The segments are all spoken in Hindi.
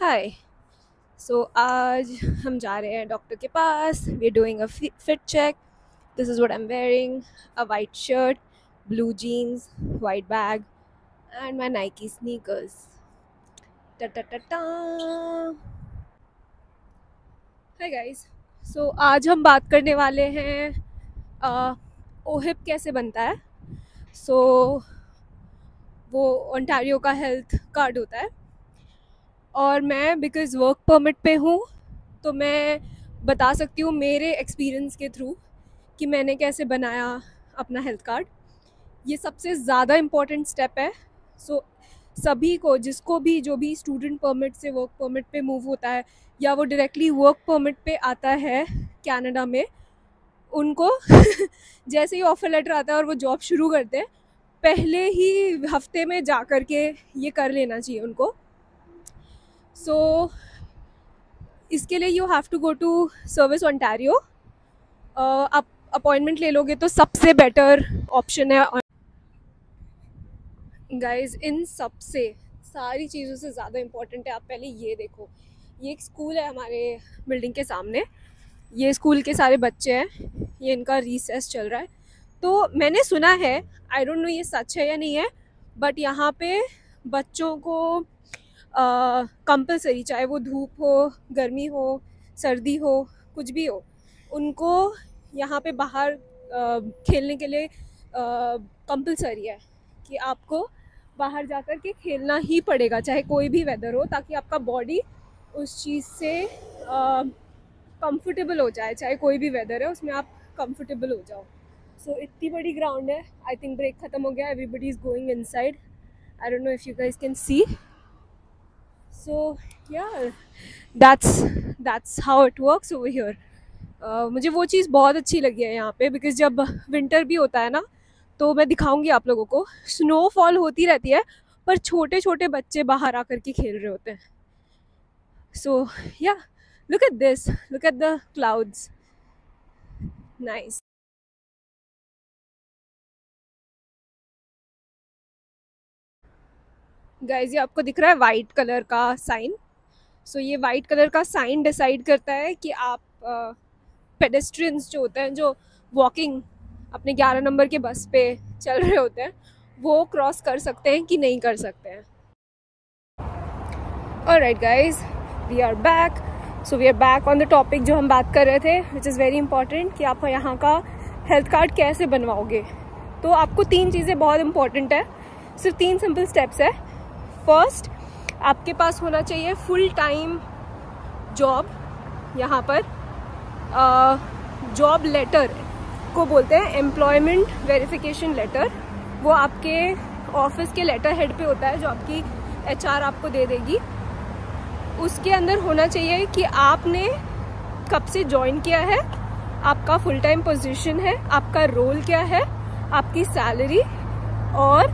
हाय। आज हम जा रहे हैं डॉक्टर के पास। We are doing a fit check. This is what I am wearing, a white shirt, blue jeans, white bag and my Nike sneakers. टा टा टा टा। Hi guys. आज हम बात करने वाले हैं ओहिप कैसे बनता है। वो ओंटारियो का हेल्थ कार्ड होता है और मैं बिकॉज़ वर्क परमिट पे हूँ तो मैं बता सकती हूँ मेरे एक्सपीरियंस के थ्रू कि मैंने कैसे बनाया अपना हेल्थ कार्ड। ये सबसे ज़्यादा इम्पॉर्टेंट स्टेप है। सभी को, जिसको भी, जो भी स्टूडेंट परमिट से वर्क परमिट पे मूव होता है या वो डायरेक्टली वर्क परमिट पे आता है कनाडा में, उनको जैसे ही ऑफर लेटर आता है और वो जॉब शुरू करते हैं, पहले ही हफ्ते में जा कर के ये कर लेना चाहिए उनको। इसके लिए you have to go to Service Ontario. आप अपॉइंटमेंट ले लोगे तो सबसे बेटर ऑप्शन है। गाइस, इन सबसे सारी चीज़ों से ज़्यादा इम्पॉर्टेंट है, आप पहले ये देखो। ये एक स्कूल है हमारे बिल्डिंग के सामने। ये स्कूल के सारे बच्चे हैं, ये इनका रिसेस चल रहा है। तो मैंने सुना है, आई डोंट नो ये सच है या नहीं है, बट यहाँ पे बच्चों को कंपलसरी, चाहे वो धूप हो, गर्मी हो, सर्दी हो, कुछ भी हो, उनको यहाँ पे बाहर खेलने के लिए कंपलसरी है कि आपको बाहर जाकर के खेलना ही पड़ेगा, चाहे कोई भी वेदर हो, ताकि आपका बॉडी उस चीज़ से कंफर्टेबल हो जाए। चाहे कोई भी वेदर है, उसमें आप कंफर्टेबल हो जाओ। इतनी बड़ी ग्राउंड है। आई थिंक ब्रेक ख़त्म हो गया, everybody is going inside. I don't know if you guys can see. That's how it works over here. मुझे वो चीज़ बहुत अच्छी लगी है यहाँ पे, बिकॉज़ जब विंटर भी होता है ना, तो मैं दिखाऊंगी आप लोगों को, स्नोफॉल होती रहती है पर छोटे छोटे बच्चे बाहर आकर के खेल रहे होते हैं। Look at this, look at the clouds, nice. Guys, ये आपको दिख रहा है वाइट कलर का साइन। ये वाइट कलर का साइन डिसाइड करता है कि आप पेडेस्ट्रियंस जो होते हैं, जो वॉकिंग अपने 11 नंबर के बस पे चल रहे होते हैं, वो क्रॉस कर सकते हैं कि नहीं कर सकते हैं। Alright guys, we are back on the topic जो हम बात कर रहे थे, विच इज़ वेरी इंपॉर्टेंट, कि आप यहाँ का हेल्थ कार्ड कैसे बनवाओगे। तो आपको 3 चीज़ें बहुत इंपॉर्टेंट है, सिर्फ 3 सिंपल स्टेप्स है। फर्स्ट, आपके पास होना चाहिए फुल टाइम जॉब। यहाँ पर जॉब लेटर को बोलते हैं एम्प्लॉयमेंट वेरिफिकेशन लेटर। वो आपके ऑफिस के लेटर हेड पे होता है, जो आपकी HR आपको दे देगी। उसके अंदर होना चाहिए कि आपने कब से ज्वाइन किया है, आपका फुल टाइम पोजीशन है, आपका रोल क्या है, आपकी सैलरी और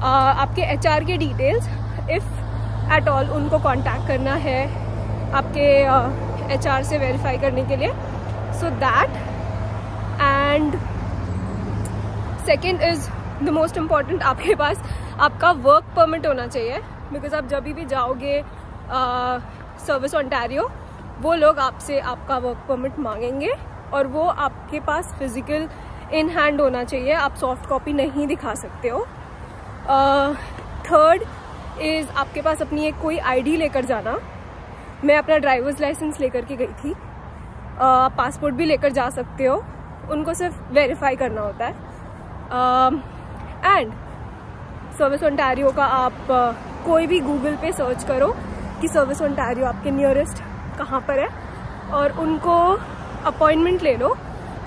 आपके HR के डिटेल्स, इफ़ एट ऑल उनको कांटेक्ट करना है आपके HR से वेरीफाई करने के लिए। So that, and second is the most important, आपके पास आपका वर्क परमिट होना चाहिए। बिकॉज आप जब भी जाओगे सर्विस ओंटारियो, वो लोग आपसे आपका वर्क परमिट मांगेंगे और वो आपके पास फिजिकल इन हैंड होना चाहिए, आप सॉफ्ट कॉपी नहीं दिखा सकते हो। थर्ड इज़ आपके पास अपनी एक कोई ID लेकर जाना। मैं अपना ड्राइवर्स लाइसेंस लेकर के गई थी, पासपोर्ट भी लेकर जा सकते हो, उनको सिर्फ वेरीफाई करना होता है। एंड सर्विस ओंटारियो का आप कोई भी गूगल पे सर्च करो कि सर्विस ओंटारियो आपके नियरेस्ट कहाँ पर है और उनको अपॉइंटमेंट ले लो।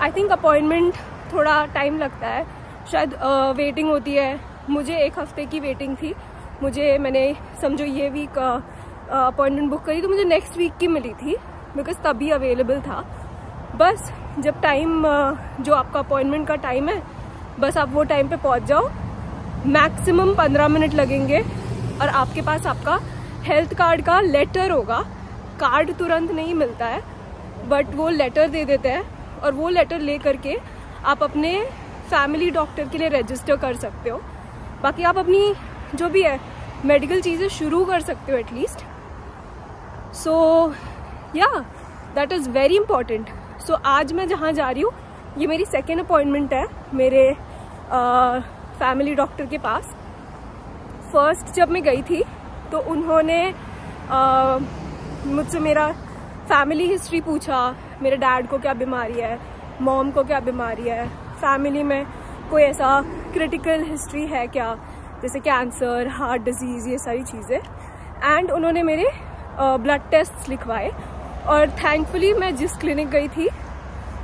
आई थिंक अपॉइंटमेंट थोड़ा टाइम लगता है, शायद वेटिंग होती है। मुझे 1 हफ्ते की वेटिंग थी। मैंने समझो ये वीक अपॉइंटमेंट बुक करी तो मुझे नेक्स्ट वीक की मिली थी, बिकॉज तभी अवेलेबल था। बस जब टाइम, जो आपका अपॉइंटमेंट का टाइम है, बस आप वो टाइम पे पहुंच जाओ। मैक्सिमम 15 मिनट लगेंगे और आपके पास आपका हेल्थ कार्ड का लेटर होगा। कार्ड तुरंत नहीं मिलता है, बट वो लेटर दे देते हैं और वो लेटर ले करके आप अपने फैमिली डॉक्टर के लिए रजिस्टर कर सकते हो। बाकी आप अपनी जो भी है मेडिकल चीज़ें शुरू कर सकते हो एटलीस्ट। सो या दैट इज़ वेरी इंपॉर्टेंट। सो आज मैं जहाँ जा रही हूँ, ये मेरी सेकेंड अपॉइंटमेंट है मेरे फैमिली डॉक्टर के पास। फर्स्ट जब मैं गई थी तो उन्होंने मुझसे मेरा फैमिली हिस्ट्री पूछा, मेरे डैड को क्या बीमारी है, मॉम को क्या बीमारी है, फैमिली में कोई ऐसा क्रिटिकल हिस्ट्री है क्या, जैसे कैंसर, हार्ट डिजीज़, ये सारी चीज़ें। एंड उन्होंने मेरे ब्लड टेस्ट लिखवाए और थैंकफुली मैं जिस क्लिनिक गई थी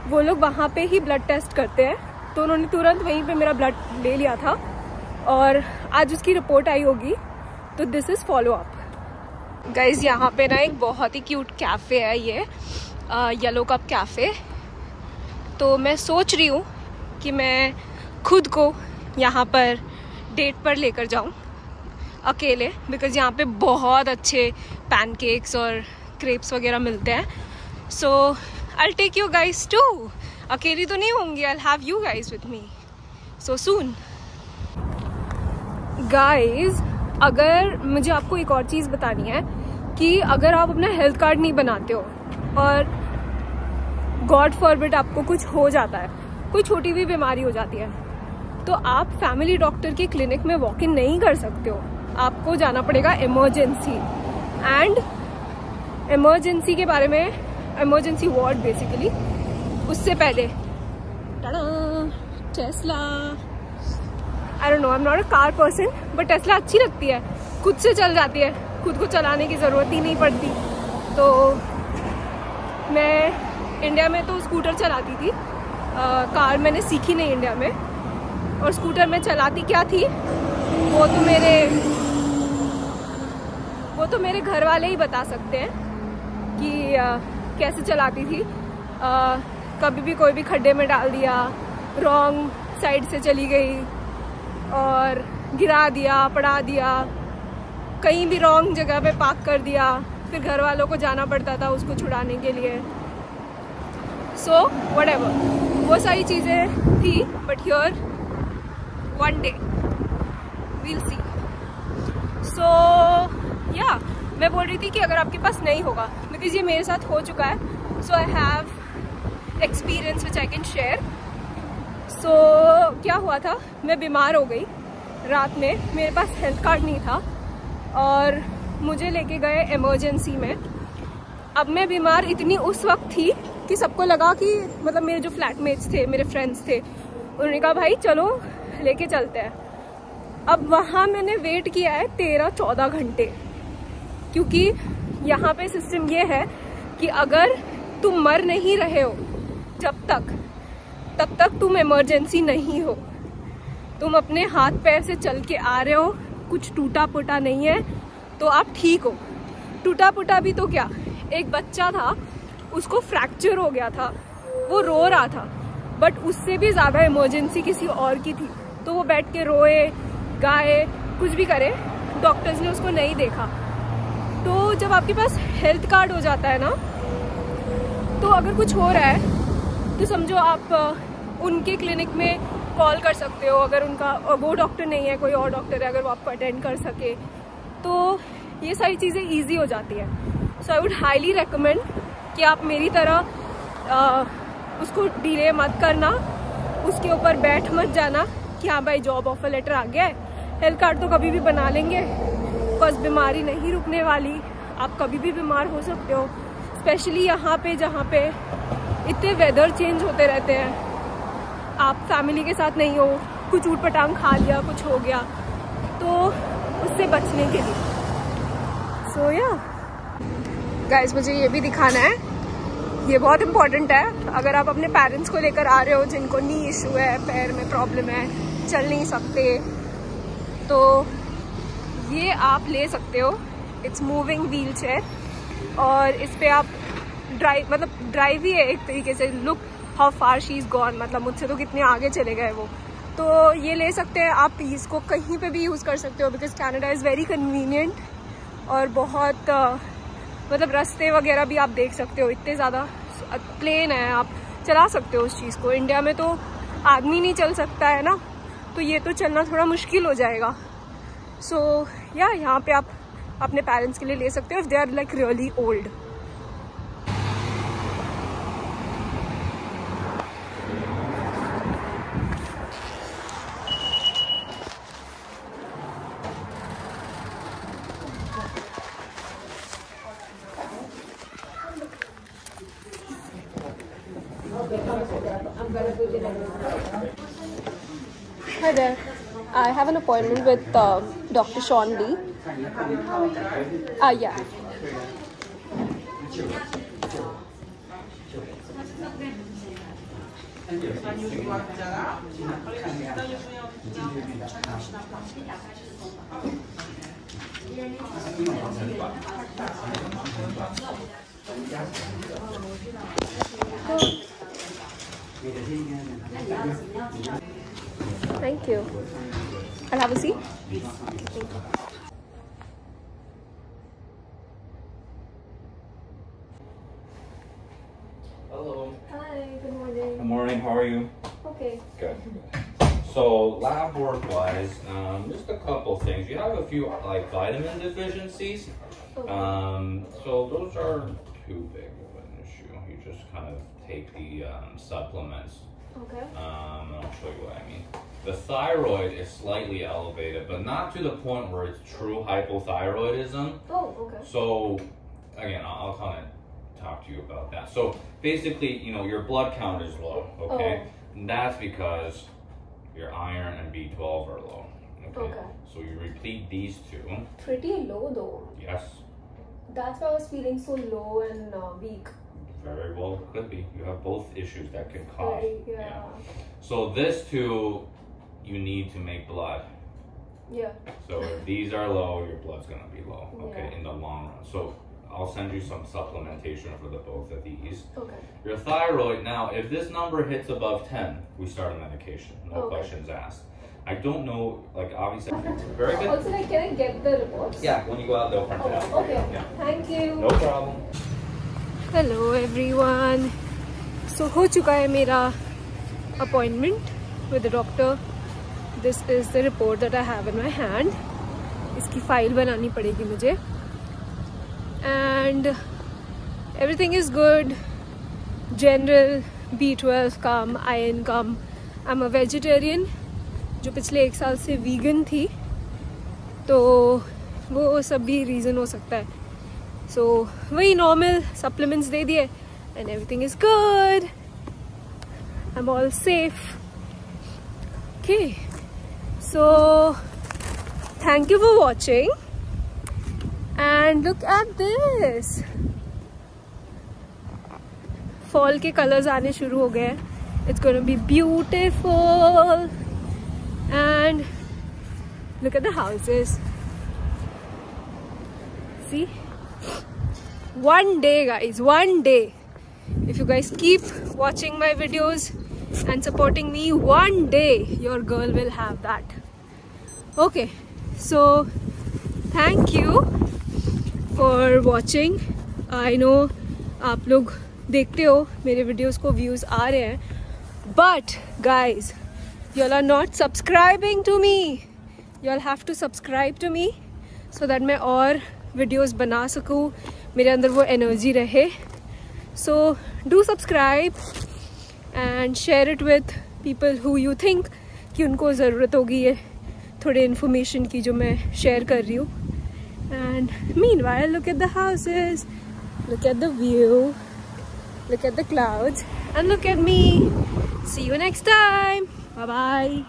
वो लोग वहाँ पे ही ब्लड टेस्ट करते हैं, तो उन्होंने तुरंत वहीं पे मेरा ब्लड ले लिया था और आज उसकी रिपोर्ट आई होगी। तो this is follow up. Guys यहाँ पे ना एक बहुत ही क्यूट कैफ़े है, ये येलो कप कैफ़े। तो मैं सोच रही हूँ कि मैं खुद को यहाँ पर डेट पर लेकर जाऊँ अकेले, बिकॉज़ यहाँ पे बहुत अच्छे पैनकेक्स और क्रेप्स वगैरह मिलते हैं। So I take you guys to. अकेली तो नहीं होंगी, I have you guys with me so soon. Guys अगर मुझे आपको एक और चीज़ बतानी है कि अगर आप अपना हेल्थ कार्ड नहीं बनाते हो और गॉड फॉरबिड आपको कुछ हो जाता है, कोई छोटी भी बीमारी हो जाती है, तो आप फैमिली डॉक्टर के क्लिनिक में वॉक इन नहीं कर सकते हो। आपको जाना पड़ेगा इमरजेंसी। एंड इमरजेंसी के बारे में, इमरजेंसी वार्ड बेसिकली, उससे पहले Tesla, I don't know, I am not a car person, but Tesla अच्छी लगती है, खुद से चल जाती है, खुद को चलाने की ज़रूरत ही नहीं पड़ती। तो मैं इंडिया में तो स्कूटर चलाती थी, कार मैंने सीखी नहीं इंडिया में। और स्कूटर में चलाती क्या थी वो तो मेरे घर वाले ही बता सकते हैं कि कैसे चलाती थी। कभी भी कोई भी खड्डे में डाल दिया, रॉन्ग साइड से चली गई और गिरा दिया, पड़ा दिया, कहीं भी रॉन्ग जगह पे पार्क कर दिया, फिर घर वालों को जाना पड़ता था उसको छुड़ाने के लिए। सो व्हाटएवर, वो सारी चीज़ें थी। But here one day we'll see. So yeah मैं बोल रही थी कि अगर आपके पास नहीं होगा, बिकॉज ये मेरे साथ हो चुका है, so I have experience which I can share. So क्या हुआ था, मैं बीमार हो गई रात में, मेरे पास हेल्थ कार्ड नहीं था और मुझे लेके गए इमरजेंसी में। अब मैं बीमार इतनी उस वक्त थी कि सबको लगा कि, मतलब मेरे जो फ्लैटमेट्स थे, मेरे फ्रेंड्स थे, उन्होंने कहा भाई चलो लेके चलते हैं। अब वहाँ मैंने वेट किया है 13-14 घंटे, क्योंकि यहाँ पे सिस्टम ये है कि अगर तुम मर नहीं रहे हो तब तक तुम इमरजेंसी नहीं हो। तुम अपने हाथ पैर से चल के आ रहे हो, कुछ टूटा फूटा नहीं है, तो आप ठीक हो। टूटा फूटा भी तो क्या, एक बच्चा था उसको फ्रैक्चर हो गया था, वो रो रहा था, बट उससे भी ज़्यादा इमरजेंसी किसी और की थी, तो वो बैठ के रोए गाए कुछ भी करे, डॉक्टर्स ने उसको नहीं देखा। तो जब आपके पास हेल्थ कार्ड हो जाता है ना, तो अगर कुछ हो रहा है तो समझो आप उनके क्लिनिक में कॉल कर सकते हो, अगर उनका वो डॉक्टर नहीं है, कोई और डॉक्टर है, अगर वो आपको अटेंड कर सके, तो ये सारी चीज़ें ईजी हो जाती है। So I would highly recommend कि आप मेरी तरह उसको डिले मत करना, उसके ऊपर बैठ मत जाना कि हाँ भाई जॉब ऑफर लेटर आ गया है, हेल्थ कार्ड तो कभी भी बना लेंगे, बस बीमारी नहीं रुकने वाली, आप कभी भी बीमार हो सकते हो। स्पेशली यहाँ पे जहाँ पे इतने वेदर चेंज होते रहते हैं, आप फैमिली के साथ नहीं हो, कुछ ऊट पटांग खा लिया, कुछ हो गया, तो उससे बचने के लिए। सो या गाइस, मुझे ये भी दिखाना है, ये बहुत इम्पोर्टेंट है। अगर आप अपने पेरेंट्स को लेकर आ रहे हो जिनको नी इशू है, पैर में प्रॉब्लम है, चल नहीं सकते, तो ये आप ले सकते हो। इट्स मूविंग व्हील चेयर और इस पे आप ड्राइव ही है एक तरीके से। Look how far she is gone, मतलब मुझसे तो कितने आगे चले गए वो। तो ये ले सकते हैं आप, इसको कहीं पे भी यूज़ कर सकते हो, because Canada is very convenient और बहुत मतलब रास्ते वगैरह भी आप देख सकते हो, इतने ज़्यादा प्लेन है, आप चला सकते हो उस चीज़ को। इंडिया में तो आदमी नहीं चल सकता है ना, तो ये तो चलना थोड़ा मुश्किल हो जाएगा। सो या यहाँ पे आप अपने पेरेंट्स के लिए ले सकते हो if they are like really old. Hi there. I have an appointment with Dr. Sean Lee. Yeah. Thank you. I'll have a seat. Thank you. Hello. Hi, good morning. Good morning, how are you? Okay. Good. So, lab work wise, just a couple things. You have a few like vitamin deficiencies. Okay. So those are too big of an issue. You just kind of take the supplements. Okay. I'll show you what I mean. The thyroid is slightly elevated, but not to the point where it's true hypothyroidism. Oh, okay. So, again, I'll kind of talk to you about that. So, basically, you know, your blood count is low, okay? And that's because your iron and B12 are low, okay? So, you replete these two. Pretty low though. Yes. That's why I was feeling so low and weak. Very well could be. You have both issues that can cause. Yeah. So, this too, you need to make blood. Yeah. So if these are low, your blood's gonna be low, okay, Yeah. in the long run. So I'll send you some supplementation for the both of these. Okay. Your thyroid, now, if this number hits above 10, we start a medication, no questions asked. I don't know, like obviously, very good. Also, like, can I get the reports? Yeah, when you go out, they'll print it out. Okay. Yeah. Thank you. No problem. Hello everyone. So हो चुका है मेरा appointment with the doctor. This is the report that I have in my hand. इसकी फाइल बनानी पड़ेगी मुझे. And everything is good. General B12 come, iron come. I'm a vegetarian जो पिछले 1 साल से vegan थी. तो वो सब भी reason हो सकता है. So वही normal supplements दे दिए and everything is good. I'm all safe. Okay. So thank you for watching and look at this. Fall के colors आने शुरू हो गए. It's gonna be beautiful and look at the houses. See? One day guys, one day, if you guys keep watching my videos and supporting me, one day your girl will have that. Okay, so thank you for watching. I know आप लोग देखते हो मेरे videos को views आ रहे हैं, but guys, y'all are not subscribing to me. Y'all have to subscribe to me so that मैं और videos बना सकूँ, मेरे अंदर वो energy रहे. So do subscribe and share it with people who you think कि उनको ज़रूरत होगी ये थोड़े information की जो मैं share कर रही हूँ. And meanwhile, look at the houses, look at the view, look at the clouds, and look at me. See you next time. Bye bye.